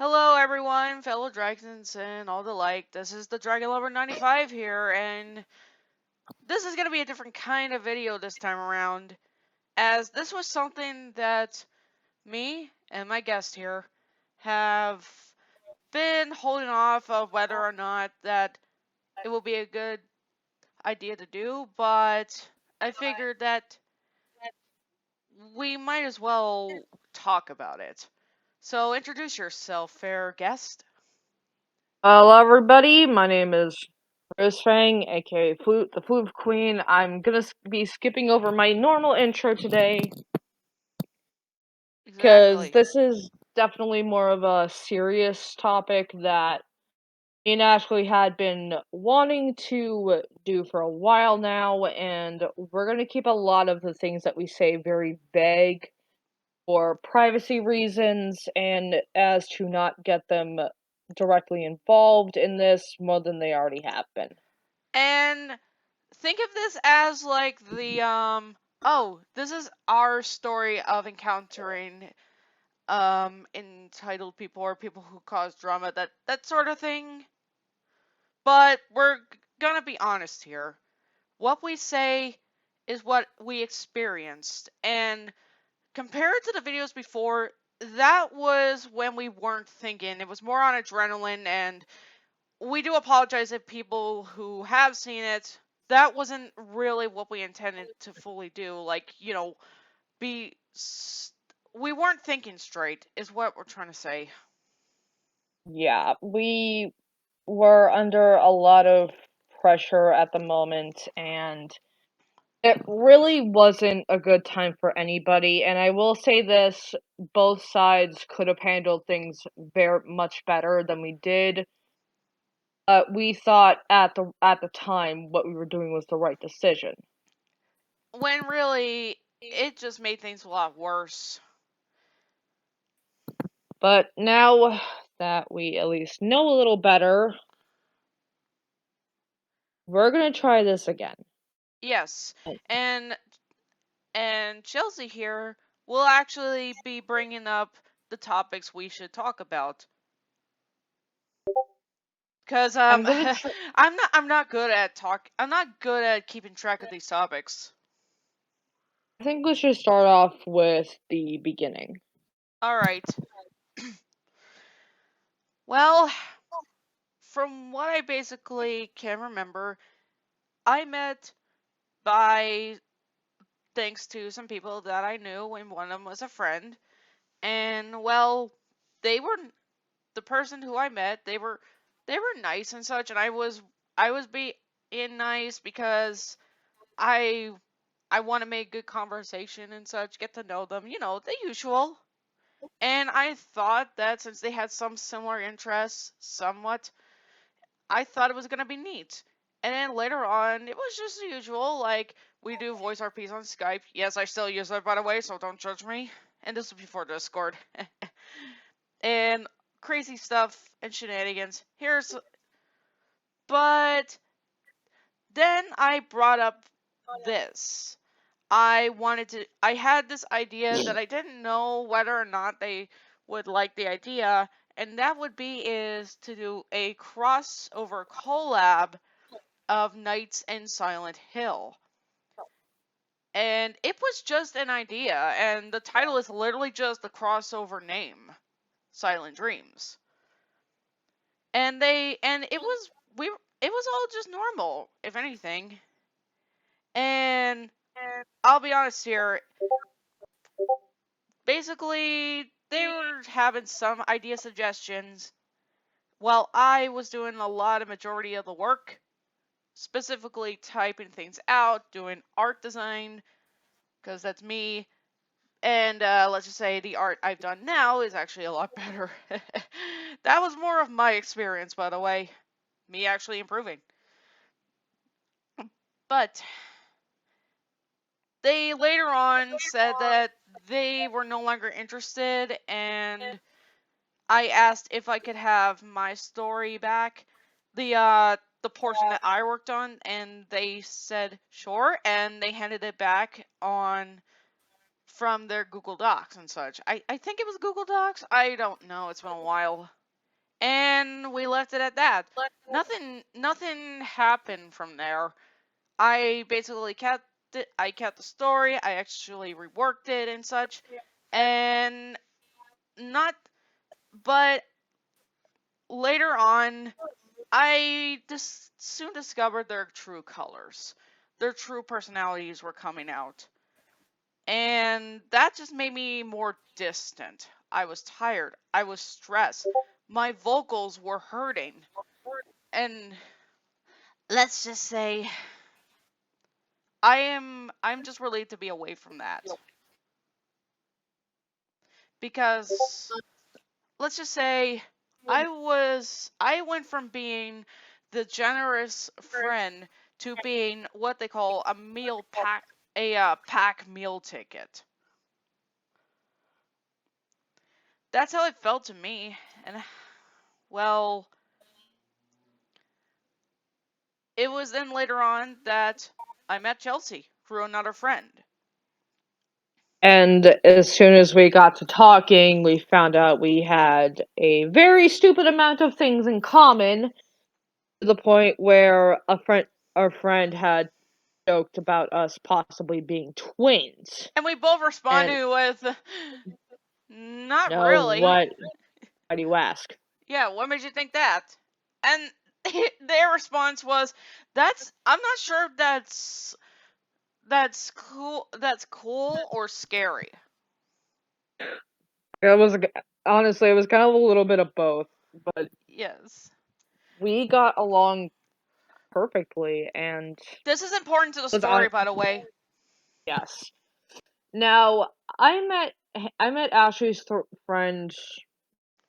Hello, everyone, fellow dragons and all the like. This is the Dragon Lover 95 here, and this is going to be a different kind of video this time around, as this was something that me and my guest here have been holding off of whether or not that it will be a good idea to do, but I figured that we might as well talk about it. So introduce yourself, fair guest. Hello, everybody. My name is Rose Fang, aka Flute, the Flute Queen. I'm gonna be skipping over my normal intro today because Exactly. this is definitely more of a serious topic that me and Ashley had been wanting to do for a while now, and we're gonna keep a lot of the things that we say very vague for privacy reasons and as to not get them directly involved in this more than they already have been. And think of this as like the oh, this is our story of encountering entitled people or people who cause drama, that sort of thing. But we're gonna be honest here. What we say is what we experienced, and compared to the videos before, that was when we weren't thinking. It was more on adrenaline, and we do apologize if people who have seen it, that wasn't really what we intended to fully do. Like, be. We weren't thinking straight, is what we're trying to say. Yeah, we were under a lot of pressure at the moment, and it really wasn't a good time for anybody. And I will say this, both sides could have handled things very much better than we did. We thought at the time what we were doing was the right decision. When really, it just made things a lot worse. But now that we at least know a little better, we're gonna try this again. Yes. And Chelsea here will actually be bringing up the topics we should talk about. Cause I'm gonna I'm not good at I'm not good at keeping track of these topics. I think we should start off with the beginning. All right. Well, from what I basically can remember, I met by thanks to some people that I knew, and one of them was a friend. And well, they were the person who I met. They were nice and such, and I was being nice because I I want to make good conversation and such, get to know them, the usual. And I thought that since they had some similar interests, somewhat, I thought it was gonna be neat. And then later on, it was just the usual, like we do voice RPs on Skype. Yes, I still use it by the way, so don't judge me. And this was before Discord. And crazy stuff and shenanigans. But then I brought up this. I had this idea that I didn't know whether or not they would like the idea, and that would be is to do a crossover collab of Knights and Silent Hill. And it was just an idea, and the title is literally just the crossover name, Silent Dreams. And it was all just normal, if anything. And I'll be honest here, basically they were having some idea suggestions while I was doing a lot of majority of the work, specifically typing things out, doing art design, because that's me. And let's just say the art I've done now is actually a lot better. That was more of my experience, by the way. Me actually improving. But they later on said that they were no longer interested, and I asked if I could have my story back, the portion that I worked on, and they said sure, and they handed it back on from their Google Docs and such. I think it was Google Docs. I don't know. It's been a while. And we left it at that. Nothing happened from there. I basically kept it. I kept the story. I actually reworked it and such. And not but later on I just soon discovered their true colors. Their true personalities were coming out. And that just made me more distant. I was tired. I was stressed. My vocals were hurting. And let's just say I'm just relieved to be away from that. Because let's just say I went from being the generous friend to being what they call a meal pack pack meal ticket. That's how it felt to me. And well, it was then later on that I met Chelsea through another friend. And as soon as we got to talking, we found out we had a very stupid amount of things in common to the point where our friend had joked about us possibly being twins. And we both And responded with, not no, really. why do you ask? Yeah, what made you think that? And their response was, I'm not sure if that's cool or scary. It was honestly, it was kind of a little bit of both, but Yes. we got along perfectly, and This is important to the was on. story, by the way. Yes. Now I met Ashley's friend.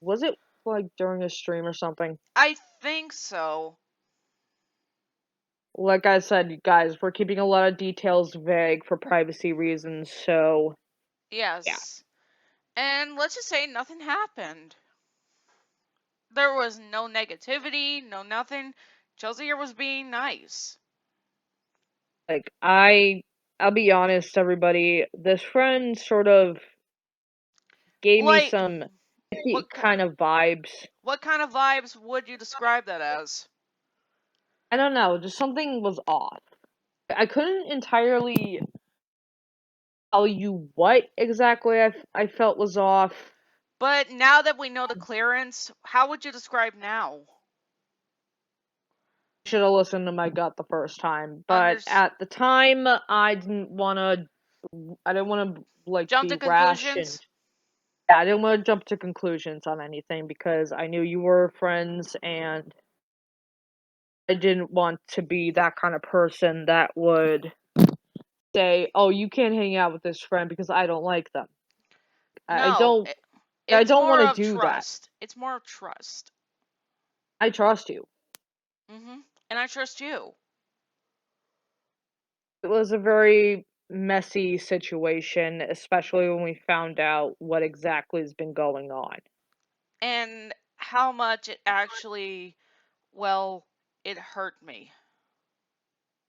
Was it like during a stream or something? I think so. Like I said, you guys, we're keeping a lot of details vague for privacy reasons, so yeah. Yes. And let's just say nothing happened. There was no negativity, no nothing. Chelsea here was being nice. Like I'll be honest, everybody, this friend sort of gave me Like, some icky what kind of vibes. what kind of vibes would you describe that as? I don't know, just something was off. I couldn't entirely tell you what exactly I felt was off. But now that we know the clearance, how would you describe now? Should have listened to my gut the first time, but Unders- at the time I didn't want to like Jump be to rash, and conclusions? yeah, I didn't want to jump to conclusions on anything because I knew you were friends, and I didn't want to be that kind of person that would say, "Oh, you can't hang out with this friend because I don't like them." I No, don't I it's don't want more to of do that. trust. It's more of trust. I trust you. And I trust you. It was a very messy situation, especially when we found out what exactly has been going on. And how much it actually, well, it hurt me.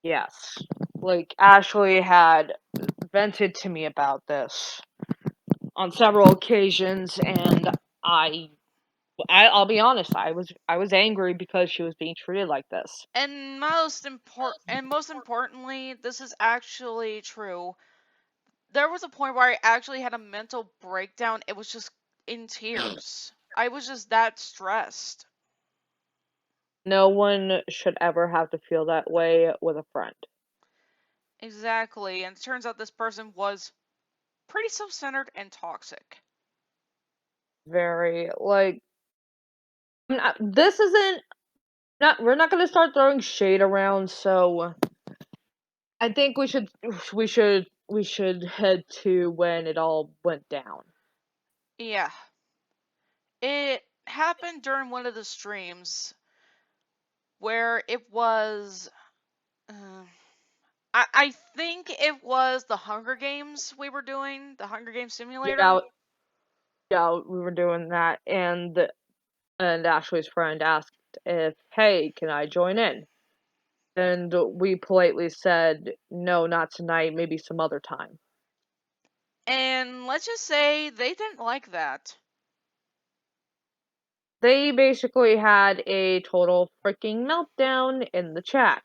Yes. Like, Ashley had vented to me about this on several occasions, and I'll be honest, I was angry because she was being treated like this. And most importantly, this is actually true. There was a point where I actually had a mental breakdown. It was just in tears. I was just that stressed. No one should ever have to feel that way with a friend. Exactly. And it turns out this person was pretty self-centered and toxic. Very like this isn't not we're not gonna start throwing shade around, so I think we should head to when it all went down. Yeah. It happened during one of the streams where it was I think it was the Hunger Games we were doing, the Hunger Games simulator. Yeah, yeah, we were doing that, and Ashley's friend asked if, hey, can I join in? And we politely said, no, not tonight, maybe some other time. And let's just say they didn't like that. They basically had a total freaking meltdown in the chat.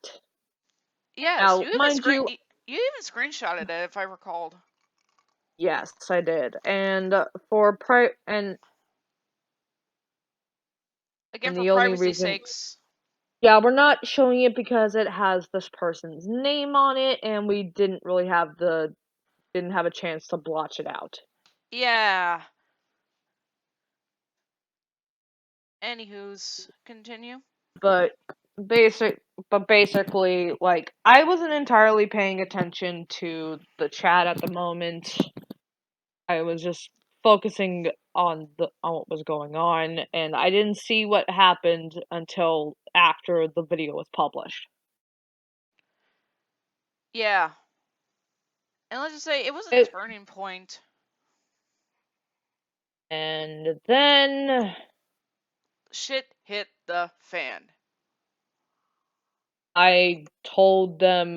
Yes, Now, mind you, you even screenshotted it if I recalled. yes, I did. And Again, for the only privacy reason, sakes. yeah, we're not showing it because it has this person's name on it, and we didn't really have a chance to blotch it out. Yeah. Anywho's, continue. But basically, like, I wasn't entirely paying attention to the chat at the moment. I was just focusing on what was going on, and I didn't see what happened until after the video was published. Yeah. And let's just say it was a It, turning point. and then Shit hit the fan. I told them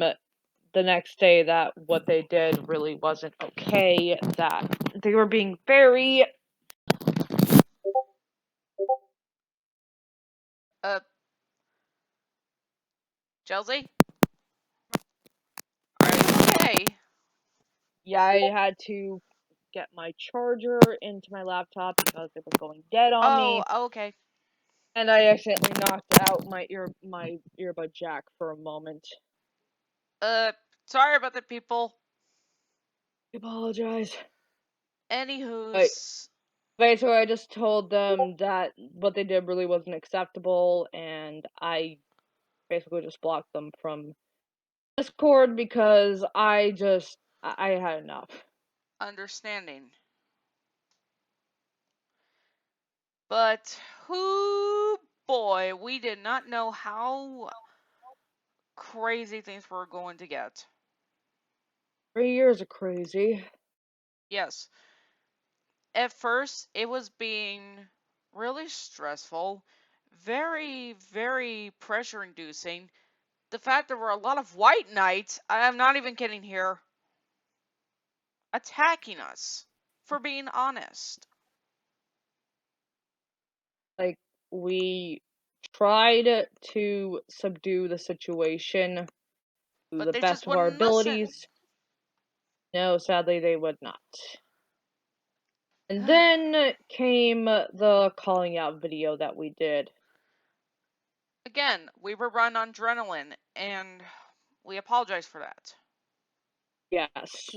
the next day that what they did really wasn't okay, that they were being very Chelsea? Are you okay? yeah, I had to get my charger into my laptop because it was going dead on me, Oh, okay. and I accidentally knocked out my earbud jack for a moment. Sorry about the people. I apologize. But Anywho's. basically, I just told them that what they did really wasn't acceptable, and I basically just blocked them from Discord because I had enough. Understanding. But, whoo boy, we did not know how crazy things were going to get. 3 years are crazy. Yes. At first, it was being really stressful, very, very pressure inducing. The fact there were a lot of white knights, I'm not even kidding here, attacking us for being honest. Like, we tried to subdue the situation to But the they just best of our wouldn't listen. abilities. No, sadly, they would not. And then came the calling out video that we did. Again, we were run on adrenaline, and we apologize for that. Yes.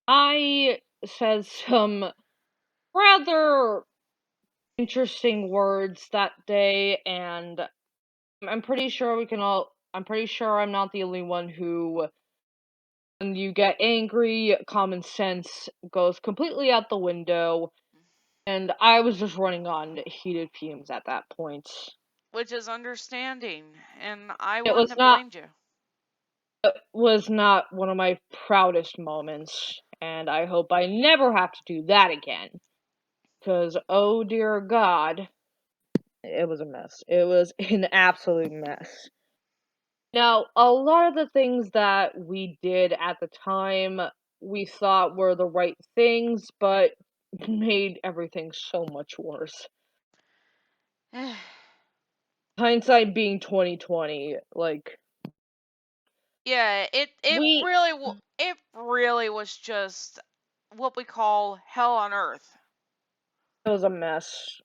I said some rather interesting words that day, and I'm pretty sure I'm pretty sure I'm not the only one who, when you get angry, common sense goes completely out the window, and I was just running on heated fumes at that point. Which is understanding, and I It wouldn't was have not blamed you. was not one of my proudest moments, and I hope I never have to do that again. Because, oh dear God, it was a mess. It was an absolute mess. Now, a lot of the things that we did at the time, we thought were the right things, but made everything so much worse. Hindsight being 2020, like, Yeah, we it really was just what we call hell on earth. it was a mess.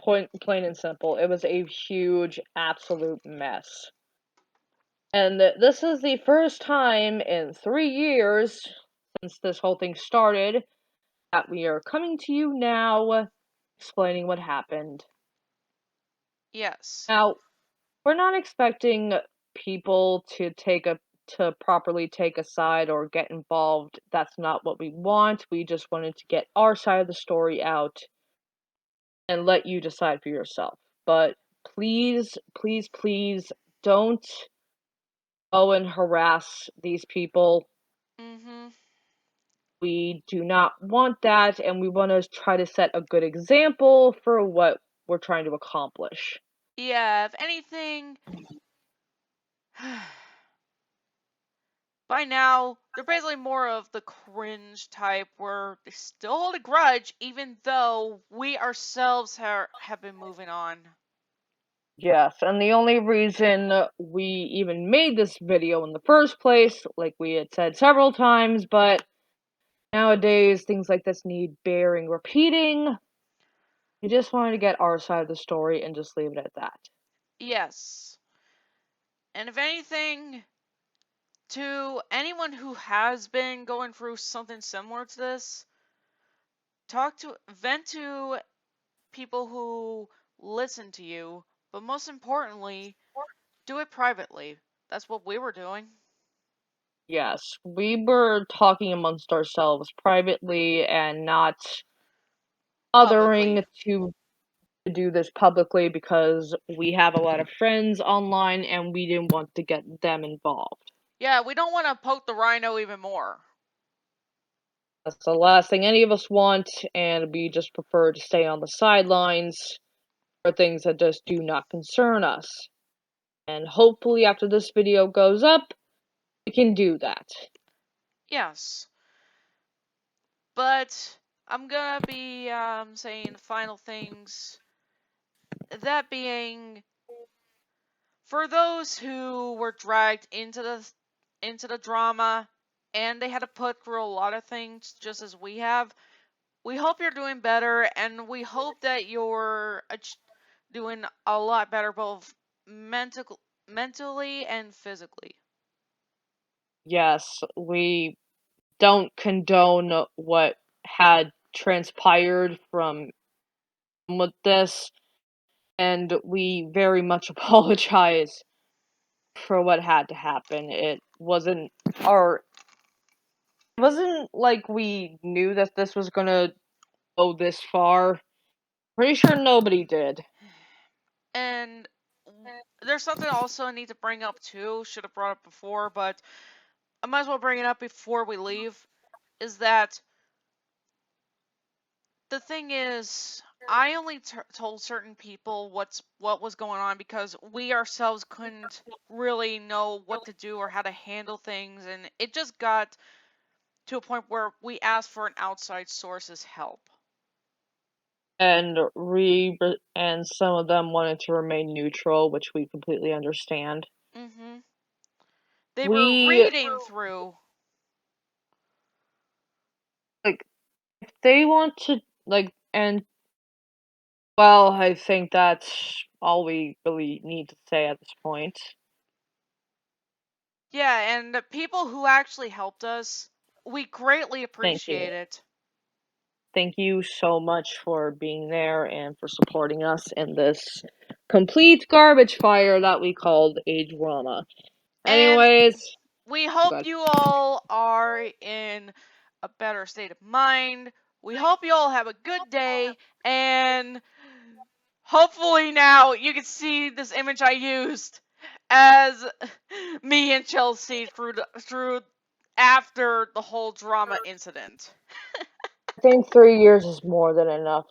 Plain and simple. It was a huge, absolute mess. And this is the first time in 3 years since this whole thing started that we are coming to you now explaining what happened. Yes. Now, we're not expecting people to properly take a side or get involved. That's not what we want. We just wanted to get our side of the story out and let you decide for yourself. But please, please, please don't go and harass these people. Mhm. We do not want that, and we want to try to set a good example for what we're trying to accomplish. Yeah, if anything by now, they're basically more of the cringe type where they still hold a grudge, even though we ourselves have been moving on. Yes, and the only reason we even made this video in the first place, like we had said several times, but nowadays things like this need bearing repeating. We just wanted to get our side of the story and just leave it at that. Yes. And if anything, to anyone who has been going through something similar to this, vent to people who listen to you, but most importantly, do it privately. That's what we were doing. Yes, we were talking amongst ourselves privately and not othering Publicly. to do this publicly because we have a lot of friends online and we didn't want to get them involved. Yeah, we don't want to poke the rhino even more. That's the last thing any of us want, and we just prefer to stay on the sidelines for things that just do not concern us. And hopefully, after this video goes up, we can do that. Yes. But I'm gonna be saying the final things. That being, for those who were dragged into the drama and they had to put through a lot of things just as we have, we hope you're doing better, and we hope that you're doing a lot better both mentally and physically. Yes, we don't condone what had transpired from with this, and we very much apologize for what had to happen. It wasn't like we knew that this was gonna go this far. Pretty sure nobody did. And there's something also I need to bring up too. Should have brought up before, but I might as well bring it up before we leave. Is that the thing is, I only told certain people what was going on because we ourselves couldn't really know what to do or how to handle things, and it just got to a point where we asked for an outside source's help. And some of them wanted to remain neutral, which we completely understand. Hmm. They were We reading through. like if they want to and well, I think that's all we really need to say at this point. Yeah, and the people who actually helped us, we greatly Thank you. appreciate it. Thank you so much for being there and for supporting us in this complete garbage fire that we called a drama. And Anyways, we hope good. you all are in a better state of mind. We hope you all have a good day, and hopefully now you can see this image I used as me and Chelsea through after the whole drama incident. I think 3 years is more than enough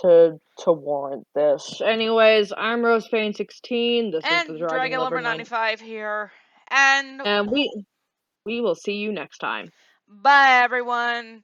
to warrant this. Anyways, I'm Rosefane16. This is the And Dragon Dragon Lover Lumber 9, 95 here. And and we will see you next time. bye everyone.